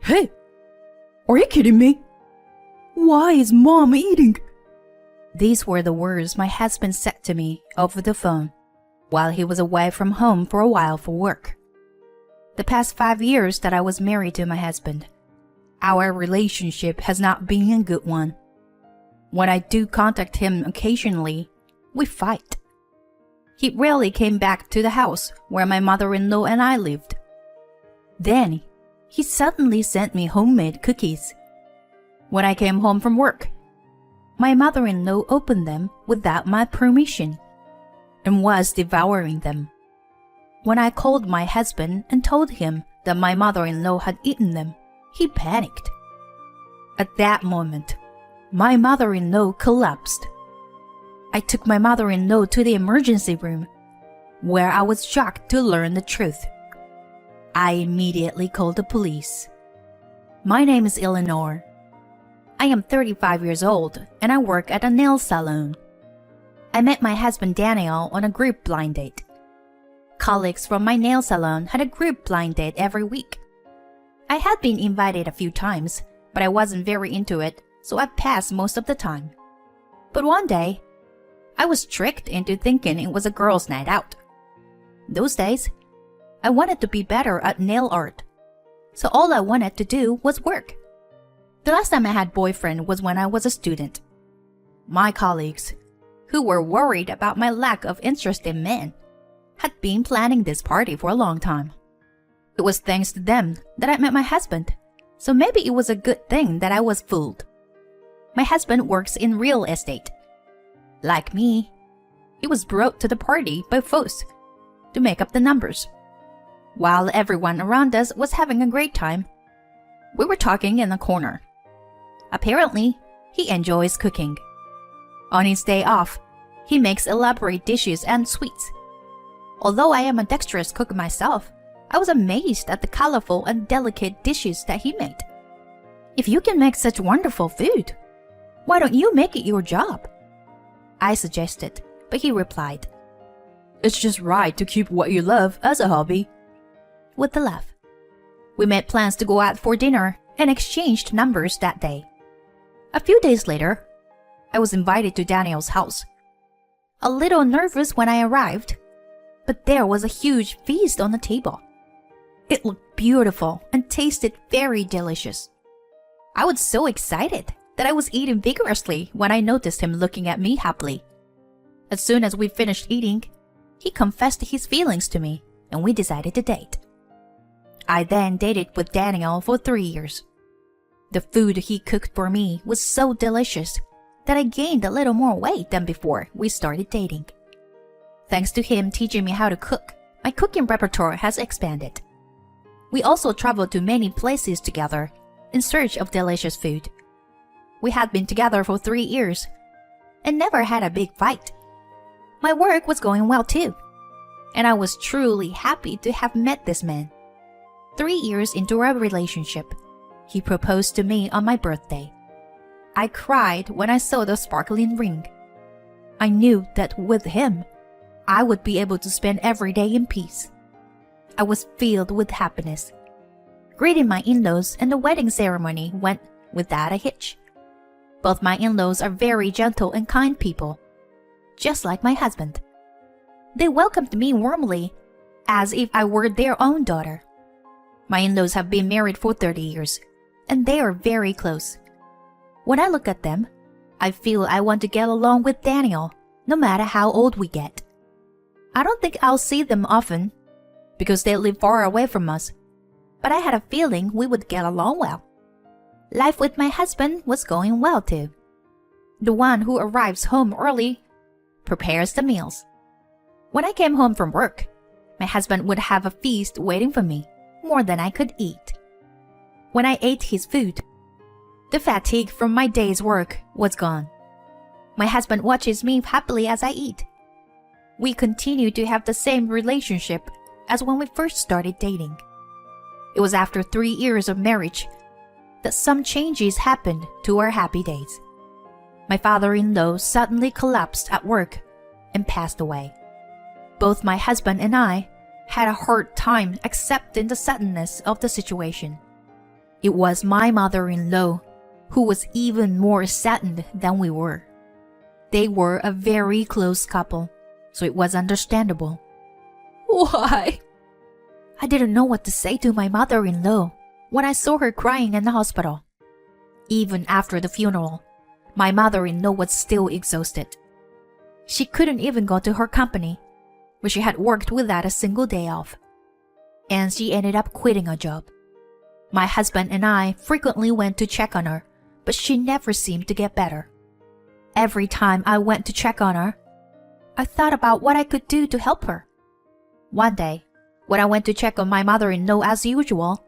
Hey! Are you kidding me? Why is Mom eating? These were the words my husband said to me over the phone while he was away from home for a while for work. The past 5 years that I was married to my husband, our relationship has not been a good one. When I do contact him occasionally, we fight. He rarely came back to the house where my mother-in-law and I lived. Then, he suddenly sent me homemade cookies. When I came home from work, my mother-in-law opened them without my permission and was devouring them. When I called my husband and told him that my mother-in-law had eaten them, he panicked. At that moment, my mother-in-law collapsed. I took my mother-in-law to the emergency room, where I was shocked to learn the truth. I immediately called the police. My name is Eleanor. I am 35 years old and I work at a nail salon. I met my husband Daniel on a group blind date. Colleagues from my nail salon had a group blind date every week. I had been invited a few times, but I wasn't very into it, so I passed most of the time. But one day, I was tricked into thinking it was a girls' night out. Those days, I wanted to be better at nail art, so all I wanted to do was work. The last time I had a boyfriend was when I was a student. My colleagues, who were worried about my lack of interest in men, had been planning this party for a long time. It was thanks to them that I met my husband, so maybe it was a good thing that I was fooled. My husband works in real estate. Like me, he was brought to the party by folks to make up the numbers. While everyone around us was having a great time, we were talking in a corner. Apparently, he enjoys cooking. On his day off, he makes elaborate dishes and sweets. Although I am a dexterous cook myself, I was amazed at the colorful and delicate dishes that he made. If you can make such wonderful food, why don't you make it your job? I suggested, but he replied, "It's just right to keep what you love as a hobby," with a laugh. We made plans to go out for dinner and exchanged numbers that day. A few days later, I was invited to Daniel's house. A little nervous when I arrived, but there was a huge feast on the table. It looked beautiful and tasted very delicious. I was so excited that I was eating vigorously when I noticed him looking at me happily. As soon as we finished eating, he confessed his feelings to me and we decided to date. I then dated with Daniel for 3 years. The food he cooked for me was so delicious that I gained a little more weight than before we started dating. Thanks to him teaching me how to cook, my cooking repertoire has expanded. We also traveled to many places together in search of delicious food. We had been together for 3 years and never had a big fight. My work was going well too, and I was truly happy to have met this man. 3 years into our relationship, he proposed to me on my birthday. I cried when I saw the sparkling ring. I knew that with him, I would be able to spend every day in peace. I was filled with happiness. Greeting my in-laws and the wedding ceremony went without a hitch. Both my in-laws are very gentle and kind people, just like my husband. They welcomed me warmly, as if I were their own daughter. My in-laws have been married for 30 years, and they are very close. When I look at them, I feel I want to get along with Daniel, no matter how old we get. I don't think I'll see them often, because they live far away from us, but I had a feeling we would get along well. Life with my husband was going well too. The one who arrives home early prepares the meals. When I came home from work, my husband would have a feast waiting for me, more than I could eat. When I ate his food, the fatigue from my day's work was gone. My husband watches me happily as I eat. We continue to have the same relationship as when we first started dating. It was after 3 years of marriage that some changes happened to our happy days. My father-in-law suddenly collapsed at work and passed away. Both my husband and I had a hard time accepting the suddenness of the situation. It was my mother-in-law who was even more saddened than we were. They were a very close couple, so it was understandable. Why? I didn't know what to say to my mother-in-law when I saw her crying in the hospital. Even after the funeral, my mother-in-law was still exhausted. She couldn't even go to her company, where she had worked without a single day off. And she ended up quitting her job. My husband and I frequently went to check on her, but she never seemed to get better. Every time I went to check on her, I thought about what I could do to help her. One day, when I went to check on my mother-in-law as usual,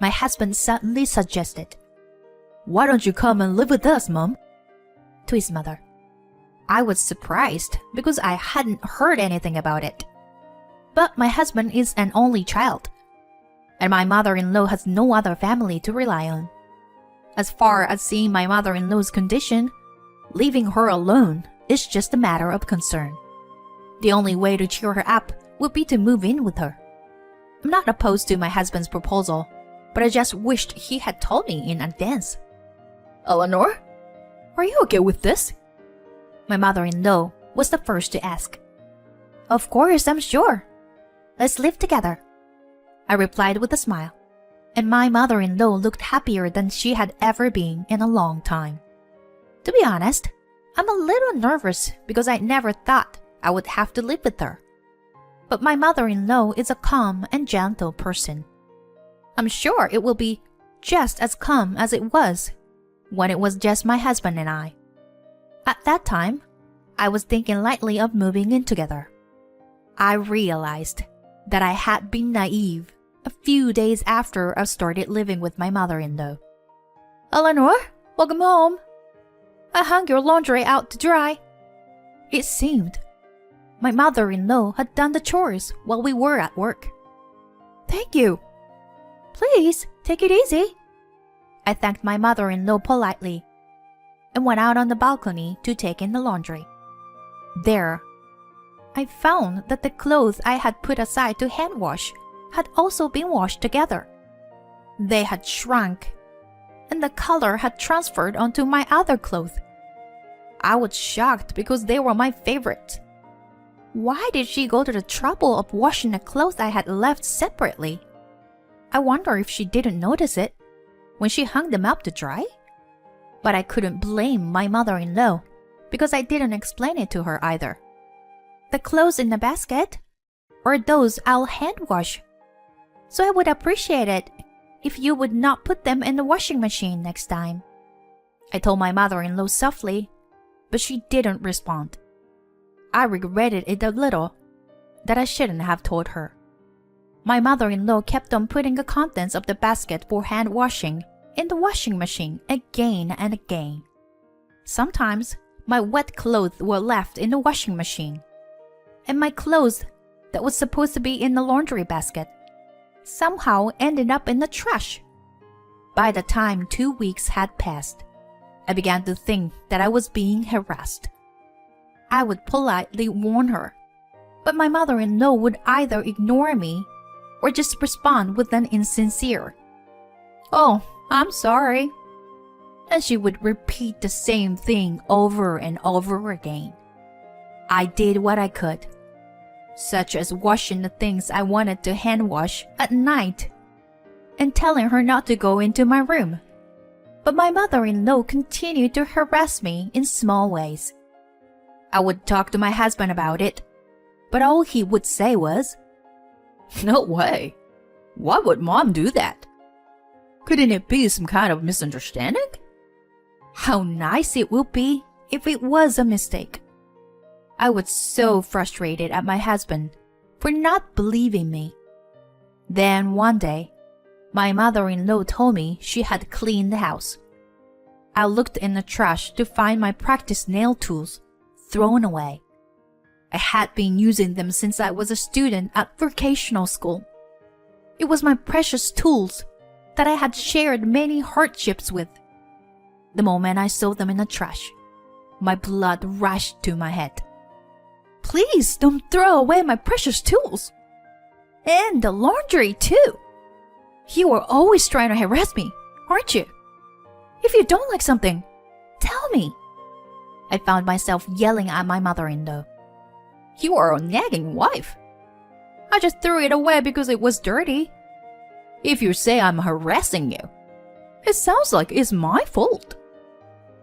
my husband suddenly suggested, "Why don't you come and live with us, Mom?" to his mother. I was surprised because I hadn't heard anything about it. But my husband is an only child, and my mother-in-law has no other family to rely on. As far as seeing my mother-in-law's condition, leaving her alone is just a matter of concern. The only way to cheer her up would be to move in with her. I'm not opposed to my husband's proposal, but I just wished he had told me in advance. Eleanor, are you okay with this? My mother-in-law was the first to ask. Of course, I'm sure. Let's live together, I replied with a smile, and my mother-in-law looked happier than she had ever been in a long time. To be honest, I'm a little nervous because I never thought I would have to live with her. But my mother-in-law is a calm and gentle person. I'm sure it will be just as calm as it was when it was just my husband and I. At that time, I was thinking lightly of moving in together. I realized that I had been naive a few days after I started living with my mother-in-law. Eleanor, welcome home. I hung your laundry out to dry. It seemed my mother-in-law had done the chores while we were at work. Thank you. Please, take it easy. I thanked my mother-in-law politely and went out on the balcony to take in the laundry. There, I found that the clothes I had put aside to hand wash had also been washed together. They had shrunk, and the color had transferred onto my other clothes. I was shocked because they were my favorite. Why did she go to the trouble of washing the clothes I had left separately? I wonder if she didn't notice it when she hung them up to dry? But I couldn't blame my mother-in-law because I didn't explain it to her either. The clothes in the basket are those I'll hand wash, so I would appreciate it if you would not put them in the washing machine next time. I told my mother-in-law softly, but she didn't respond. I regretted it a little that I shouldn't have told her. My mother-in-law kept on putting the contents of the basket for hand washing in the washing machine again and again. Sometimes my wet clothes were left in the washing machine, and my clothes that was supposed to be in the laundry basket somehow ended up in the trash. By the time 2 weeks had passed, I began to think that I was being harassed. I would politely warn her, but my mother-in-law would either ignore me or just respond with an insincere, "Oh, I'm sorry." And she would repeat the same thing over and over again. I did what I could, such as washing the things I wanted to hand wash at night and telling her not to go into my room. But my mother-in-law continued to harass me in small ways. I would talk to my husband about it, but all he would say was, "No way. Why would Mom do that? Couldn't it be some kind of misunderstanding? How nice it would be if it was a mistake." I was so frustrated at my husband for not believing me. Then one day, my mother-in-law told me she had cleaned the house. I looked in the trash to find my practice nail tools thrown away. I had been using them since I was a student at vocational school. It was my precious tools that I had shared many hardships with. The moment I saw them in the trash, my blood rushed to my head. Please don't throw away my precious tools. And the laundry too. You were always trying to harass me. aren't you? If you don't like something, tell me. I found myself yelling at my mother-in-law. You are a nagging wife. I just threw it away because it was dirty. If you say I'm harassing you, it sounds like it's my fault.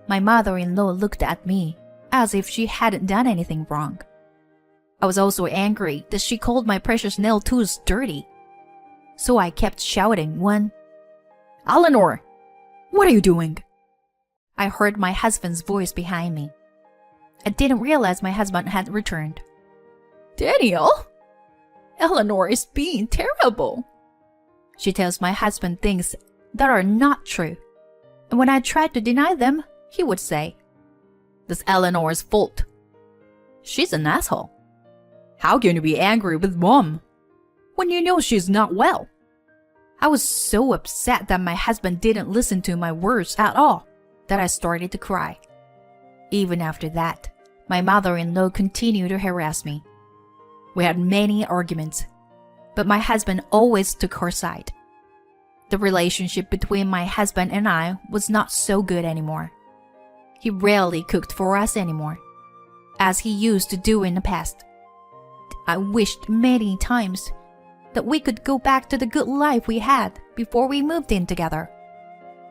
My mother-in-law looked at me as if she hadn't done anything wrong. I was also angry that she called my precious nail tools dirty. So I kept shouting when, Eleanor, what are you doing? I heard my husband's voice behind me. I didn't realize my husband had returned. Daniel, Eleanor is being terrible. She tells my husband things that are not true. And when I tried to deny them, he would say, That's Eleanor's fault. She's an asshole. How can you be angry with Mom when you know she's not well? I was so upset that my husband didn't listen to my words at all that I started to cry. Even after that, my mother-in-law continued to harass me. We had many arguments, but my husband always took her side. The relationship between my husband and I was not so good anymore. He rarely cooked for us anymore, as he used to do in the past. I wished many times that we could go back to the good life we had before we moved in together.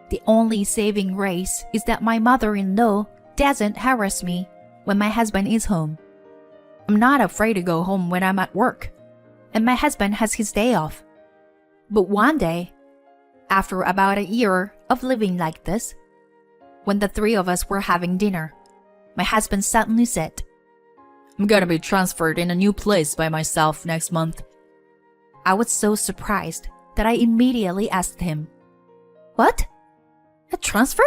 The only saving grace is that my mother-in-law doesn't harass me when my husband is home. I'm not afraid to go home when I'm at work, and my husband has his day off. But one day, after about a year of living like this, when the three of us were having dinner, my husband suddenly said, I'm gonna be transferred in a new place by myself next month. I was so surprised that I immediately asked him, What? A transfer?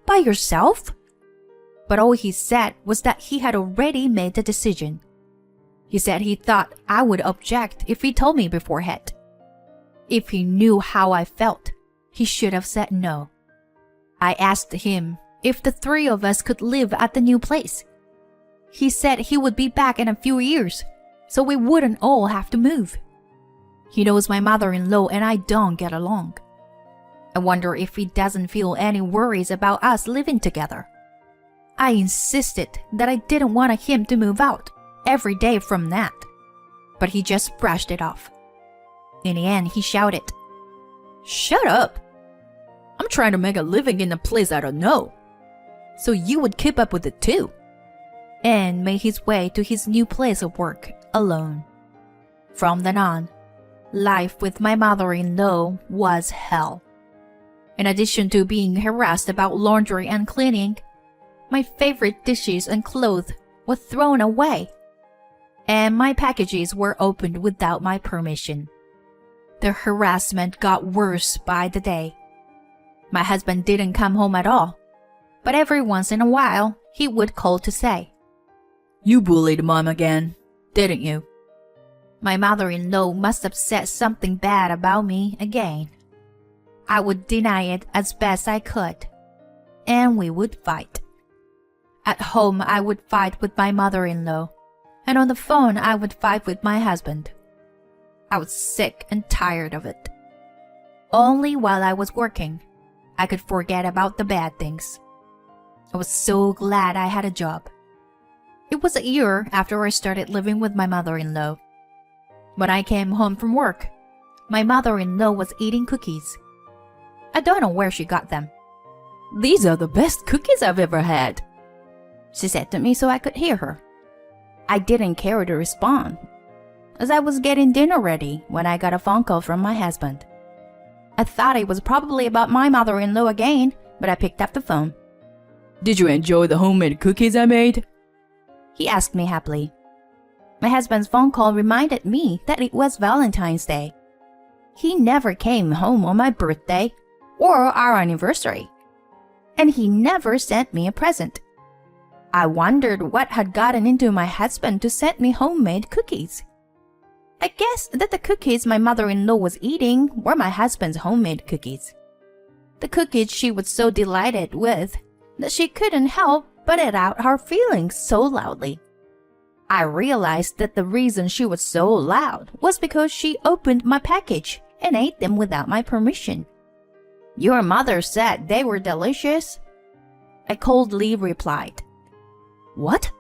By yourself? But all he said was that he had already made the decision. He said he thought I would object if he told me beforehand. If he knew how I felt, he should have said no. I asked him if the three of us could live at the new place. He said he would be back in a few years, so we wouldn't all have to move. He knows my mother-in-law and I don't get along. I wonder if he doesn't feel any worries about us living together. I insisted that I didn't want him to move out every day from that, but he just brushed it off. In the end, he shouted, Shut up! I'm trying to make a living in a place I don't know, so you would keep up with it too. And made his way to his new place of work alone. From then on, life with my mother-in-law was hell. In addition to being harassed about laundry and cleaning, my favorite dishes and clothes were thrown away, and my packages were opened without my permission. The harassment got worse by the day. My husband didn't come home at all, but every once in a while he would call to say, You bullied Mom again, didn't you? My mother-in-law must have said something bad about me again. I would deny it as best I could, and we would fight. At home, I would fight with my mother-in-law, and on the phone, I would fight with my husband. I was sick and tired of it. Only while I was working, I could forget about the bad things. I was so glad I had a job. It was a year after I started living with my mother-in-law. When I came home from work, my mother-in-law was eating cookies. I don't know where she got them. These are the best cookies I've ever had, she said to me so I could hear her. I didn't care to respond, as I was getting dinner ready when I got a phone call from my husband. I thought it was probably about my mother-in-law again, but I picked up the phone. Did you enjoy the homemade cookies I made? He asked me happily. My husband's phone call reminded me that it was Valentine's Day. He never came home on my birthday or our anniversary, and he never sent me a present. I wondered what had gotten into my husband to send me homemade cookies. I guessed that the cookies my mother-in-law was eating were my husband's homemade cookies. The cookies she was so delighted with that she couldn't help but let out her feelings so loudly. I realized that the reason she was so loud was because she opened my package and ate them without my permission. Your mother said they were delicious. I coldly replied. What?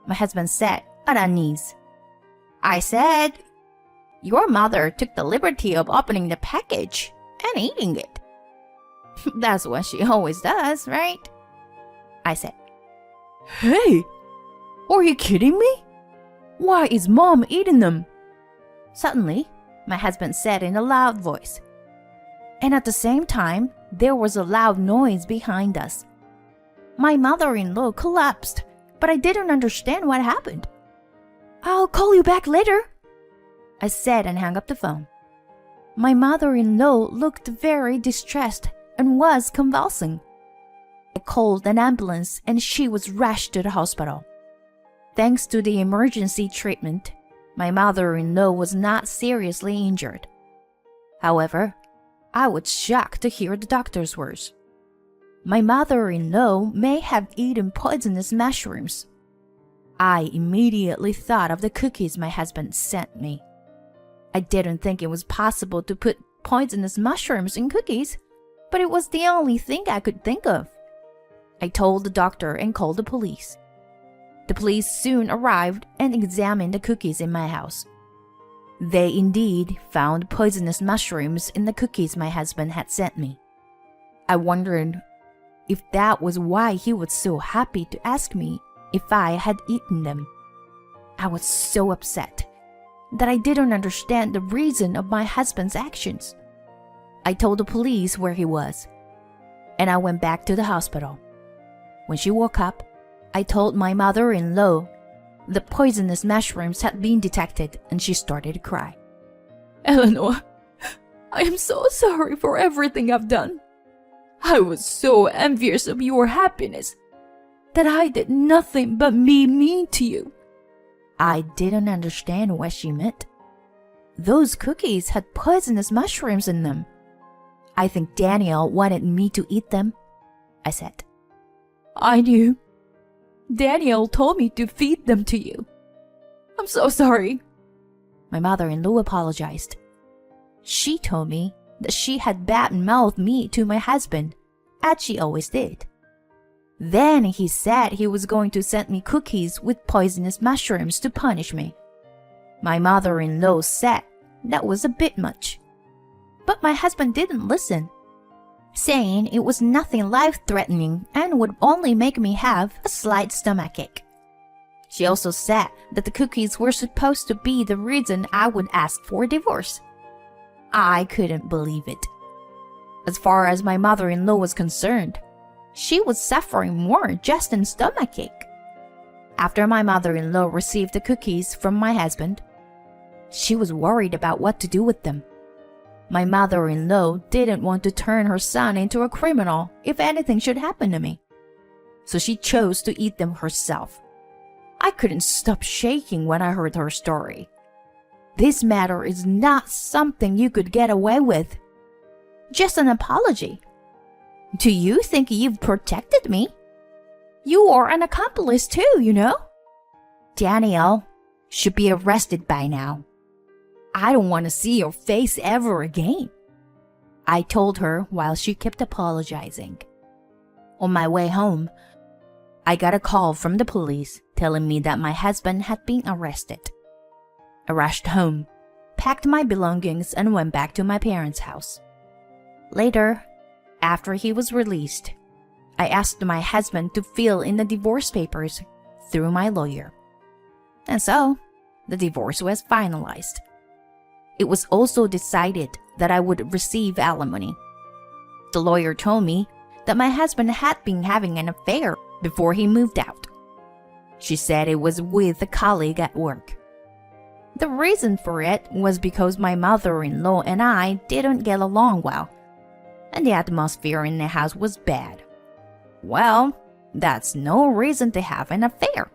My husband said at unease. I said, your mother took the liberty of opening the package and eating it. That's what she always does, right? I said. Hey, are you kidding me? Why is Mom eating them? Suddenly, my husband said in a loud voice. And at the same time, there was a loud noise behind us. My mother-in-law collapsed, but I didn't understand what happened. I'll call you back later, I said and hung up the phone. My mother-in-law looked very distressed and was convulsing. I called an ambulance and she was rushed to the hospital. Thanks to the emergency treatment, my mother-in-law was not seriously injured. However, I was shocked to hear the doctor's words. My mother-in-law may have eaten poisonous mushrooms. I immediately thought of the cookies my husband sent me. I didn't think it was possible to put poisonous mushrooms in cookies, but it was the only thing I could think of. I told the doctor and called the police. The police soon arrived and examined the cookies in my house. They indeed found poisonous mushrooms in the cookies my husband had sent me. I wondered if that was why he was so happy to ask me if I had eaten them. I was so upset that I didn't understand the reason of my husband's actions. I told the police where he was, and I went back to the hospital. When she woke up, I told my mother-in-law the poisonous mushrooms had been detected, and she started to cry. Eleanor, I am so sorry for everything I've done. I was so envious of your happiness that I did nothing but be mean to you. I didn't understand what she meant. Those cookies had poisonous mushrooms in them. I think Daniel wanted me to eat them, I said. I knew. Daniel told me to feed them to you. I'm so sorry. My mother-in-law apologized. She told me that she had bad-mouthed me to my husband, as she always did. Then he said he was going to send me cookies with poisonous mushrooms to punish me. My mother-in-law said that was a bit much. But my husband didn't listen, saying it was nothing life-threatening and would only make me have a slight stomachache. She also said that the cookies were supposed to be the reason I would ask for a divorce. I couldn't believe it. As far as my mother-in-law was concerned, she was suffering more just than stomachache. After my mother-in-law received the cookies from my husband, she was worried about what to do with them. My mother-in-law didn't want to turn her son into a criminal if anything should happen to me, so she chose to eat them herself. I couldn't stop shaking when I heard her story. This matter is not something you could get away with. Just an apology. Do you think you've protected me? You are an accomplice too, you know? Daniel should be arrested by now. I don't want to see your face ever again, I told her while she kept apologizing. On my way home, I got a call from the police telling me that my husband had been arrested. I rushed home, packed my belongings, and went back to my parents' house. Later, after he was released, I asked my husband to fill in the divorce papers through my lawyer. And so, the divorce was finalized. It was also decided that I would receive alimony. The lawyer told me that my husband had been having an affair before he moved out. She said it was with a colleague at work. The reason for it was because my mother-in-law and I didn't get along well, and the atmosphere in the house was bad. Well, that's no reason to have an affair.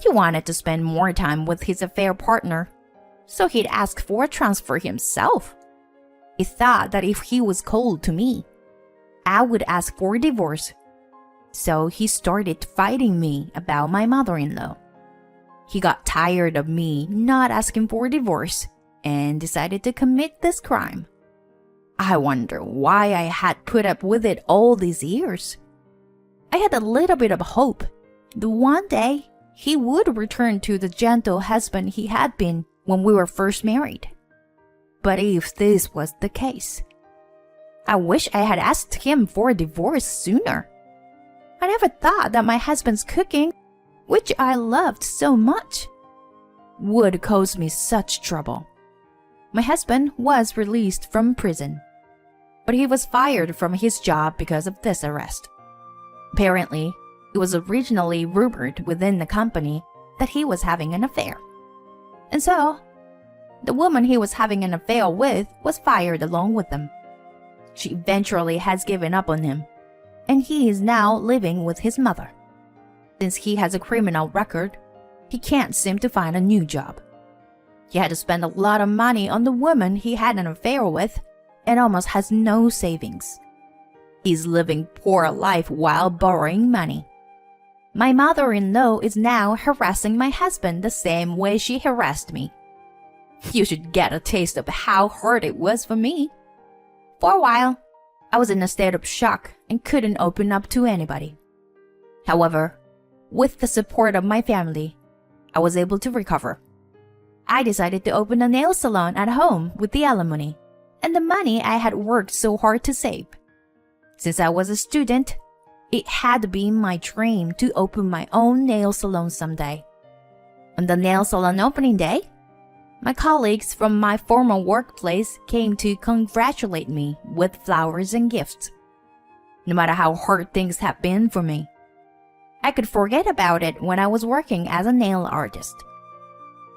He wanted to spend more time with his affair partner, so he'd ask for a transfer himself. He thought that if he was cold to me, I would ask for a divorce. So he started fighting me about my mother-in-law. He got tired of me not asking for a divorce and decided to commit this crime. I wonder why I had put up with it all these years. I had a little bit of hope that one day he would return to the gentle husband he had been when we were first married. But if this was the case, I wish I had asked him for a divorce sooner. I never thought that my husband's cooking, which I loved so much, would cause me such trouble. My husband was released from prison, but he was fired from his job because of this arrest. Apparently, it was originally rumored within the company that he was having an affair. And so, the woman he was having an affair with was fired along with them. She eventually has given up on him, and he is now living with his mother. Since he has a criminal record, he can't seem to find a new job. He had to spend a lot of money on the woman he had an affair with and almost has no savings. He's living poor life while borrowing money. My mother-in-law is now harassing my husband the same way she harassed me. You should get a taste of how hard it was for me. For a while, I was in a state of shock and couldn't open up to anybody. However, with the support of my family, I was able to recover. I decided to open a nail salon at home with the alimony and the money I had worked so hard to save. Since I was a student, it had been my dream to open my own nail salon someday. On the nail salon opening day, my colleagues from my former workplace came to congratulate me with flowers and gifts. No matter how hard things have been for me, I could forget about it when I was working as a nail artist.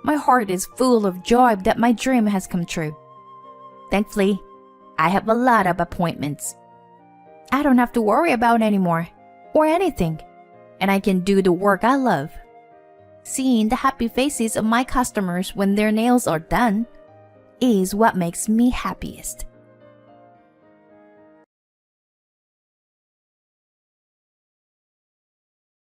My heart is full of joy that my dream has come true. Thankfully, I have a lot of appointments. I don't have to worry about anymore or anything, and I can do the work I love. Seeing the happy faces of my customers when their nails are done is what makes me happiest.